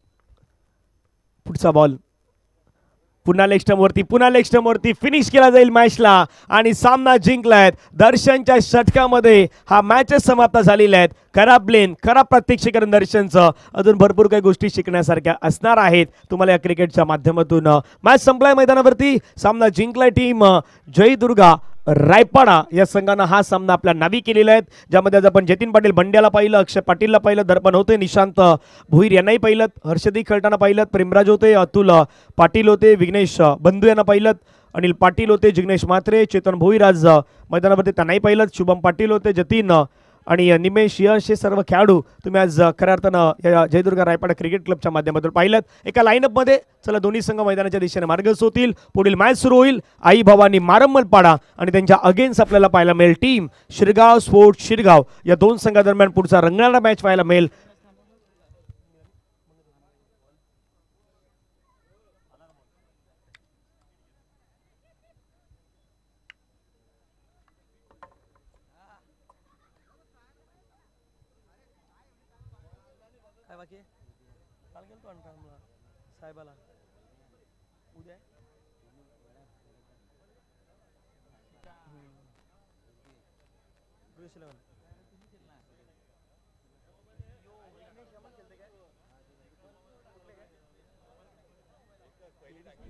पुढचा बॉल पुन्हा लेग स्टंपवरती फिनिश केला जाईल मॅचला आणि सामना जिंकलाय. दर्शनच्या षटकामध्ये हा मॅच समाप्त झालेला आहे. खराब प्लेन, खराब प्रात्यक्षिकरण दर्शनचं. अजून भरपूर काही गोष्टी शिकण्यासारख्या असणार आहेत तुम्हाला या क्रिकेटच्या माध्यमातून. मॅच संपलाय मैदानावरती. सामना जिंकलाय टीम जय दुर्गा रायपाडा या संघानं हा सामना आपल्या नावी केलेला आहे. ज्यामध्ये आज आपण जतीन पाटील बंड्याला पाहिलं, अक्षय पाटीलला पाहिलं, दर्पण होते, निशांत भोईर यांनाही पाहिलं, हर्षदी खेळताना पाहिलं, प्रेमराज होते, अतुल पाटील होते, विघ्नेश बंधू यांना पाहिलं, अनिल पाटील होते, जिग्नेश म्हात्रे, चेतन भोईर आज मैदानावरती त्यांनाही पाहिलं, शुभम पाटील होते, जतीन आणि निमेश यश हे सर्व खेळाडू तुम्ही आज खऱ्या अर्थानं या जयदुर्गा रायपाडा क्रिकेट क्लबच्या माध्यमातून पाहिलं. एका लाईनअपमध्ये चला दोन्ही संघ मैदानाच्या दिशेने मार्गस्थ होतील. पुढील मॅच सुरू होईल. आई भवानी मारमलपाडा आणि त्यांच्या अगेन्स्ट आपल्याला पाहायला मिळेल टीम शिरगाव स्पोर्ट्स शिरगाव. या दोन संघादरम्यान पुढचा रंगणारा मॅच पाहायला मिळेल. साहेबाला उद्या